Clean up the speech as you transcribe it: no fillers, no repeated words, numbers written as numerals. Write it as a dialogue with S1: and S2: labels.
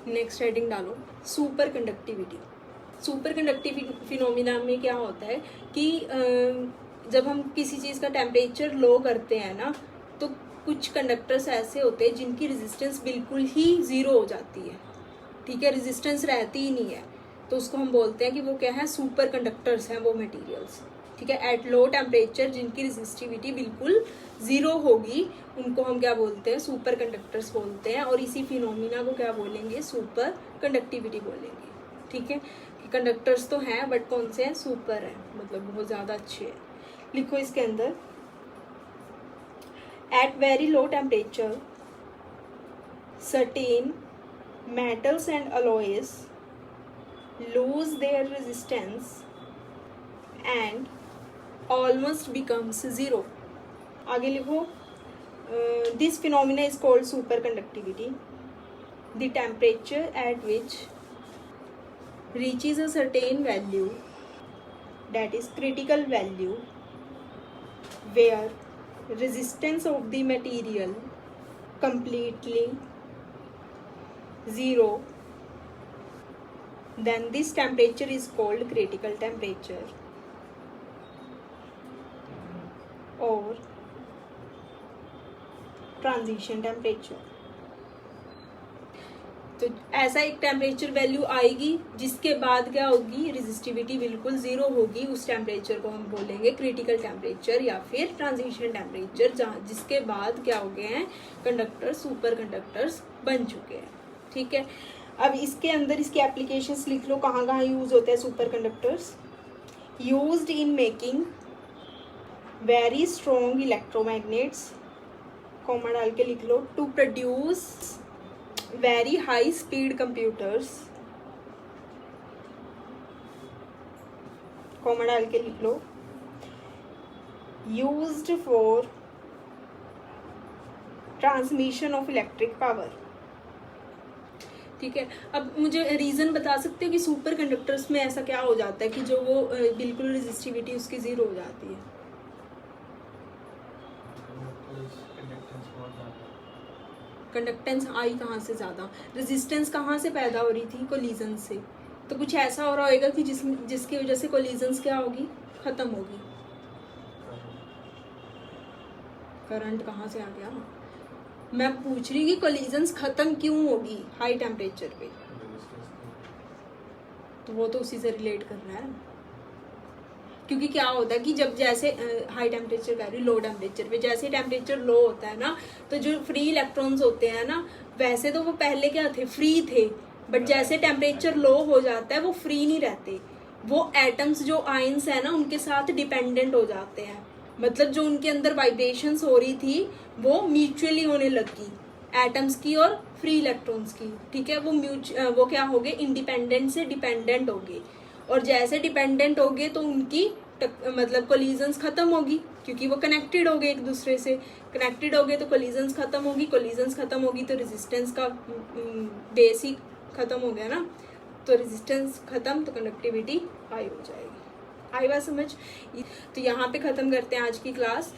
S1: Next heading डालो super conductivity. Super conductivity phenomena में क्या होता है कि जब हम किसी चीज़ का टेम्परेचर लो करते हैं ना, तो कुछ कंडक्टर्स ऐसे होते हैं जिनकी रेजिस्टेंस बिल्कुल ही ज़ीरो हो जाती है, ठीक है, रेजिस्टेंस रहती ही नहीं है, तो उसको हम बोलते हैं कि वो क्या है, सुपर कंडक्टर्स हैं वो मटेरियल्स, ठीक है। एट लो टेम्परेचर जिनकी रेजिस्टिविटी बिल्कुल ज़ीरो होगी उनको हम क्या बोलते हैं, सुपर कंडक्टर्स बोलते हैं। और इसी फिनोमिना को क्या बोलेंगे, सुपर कंडक्टिविटी बोलेंगे, ठीक है। कि कंडक्टर्स तो हैं बट कौन से हैं, सुपर हैं, मतलब बहुत ज़्यादा अच्छे हैं। लिखो इसके अंदर, at very low temperature certain metals and alloys lose their resistance and almost becomes zero. आगे लिखो, this phenomena is called superconductivity. The temperature at which reaches a certain value, that is critical value, where resistance of the material completely zero, then this temperature is called critical temperature or transition temperature. तो ऐसा एक temperature value आएगी जिसके बाद क्या होगी, resistivity बिल्कुल zero होगी, उस टेम्परेचर को हम बोलेंगे क्रिटिकल टेम्परेचर या फिर ट्रांजिशन टेम्परेचर, जहाँ जिसके बाद क्या हो गए हैं, कंडक्टर्स सुपर कंडक्टर्स बन चुके हैं, ठीक है। अब इसके अंदर इसकी एप्लीकेशंस लिख लो, कहाँ कहाँ यूज होते हैं super conductors. Used in making very strong electromagnets, comma डाल के लिख लो, to produce very high speed computers, comma डाल के लिख लो, used for transmission of electric power, ठीक है। अब मुझे रीज़न बता सकते हो कि सुपर कंडक्टर्स में ऐसा क्या हो जाता है कि जो वो बिल्कुल रेजिस्टिविटी उसकी ज़ीरो हो जाती है। कंडक्टेंस आई कहाँ से ज़्यादा, रेजिस्टेंस कहाँ से पैदा हो रही थी, कोलिजन से। तो कुछ ऐसा हो रहा होगा कि जिसकी वजह से कोलिजन्स क्या होगी, ख़त्म होगी। करंट कहाँ से आ गया, मैं पूछ रही कि कोलिजन्स ख़त्म क्यों होगी हाई टेम्परेचर पे, तो वो तो उसी से रिलेट कर रहा है। क्योंकि क्या होता है कि जब जैसे हाई टेम्परेचर कह रही हूँ, लो टेम्परेचर पे जैसे टेम्परेचर लो होता है ना, तो जो फ्री इलेक्ट्रॉन्स होते हैं ना, वैसे तो वो पहले क्या थे, फ्री थे, बट जैसे टेम्परेचर लो हो जाता है वो फ्री नहीं रहते, वो एटम्स जो आयंस है ना उनके साथ डिपेंडेंट हो जाते हैं। मतलब जो उनके अंदर वाइब्रेशंस हो रही थी वो म्यूचुअली होने लगी, एटम्स की और फ्री इलेक्ट्रॉन्स की, ठीक है। वो क्या हो गए, इंडिपेंडेंट से डिपेंडेंट हो गए, और जैसे डिपेंडेंट हो गए तो उनकी मतलब कोलिजन्स खत्म होगी, क्योंकि वो कनेक्टेड हो गए एक दूसरे से, कनेक्टेड हो गए तो कोलिजन्स खत्म होगी, कोलिजन्स खत्म होगी तो रेजिस्टेंस का बेस ही खत्म हो गया ना, तो रेजिस्टेंस खत्म तो कंडक्टिविटी हाई हो जाएगी। आई बात समझ। तो यहाँ पे ख़त्म करते हैं आज की क्लास।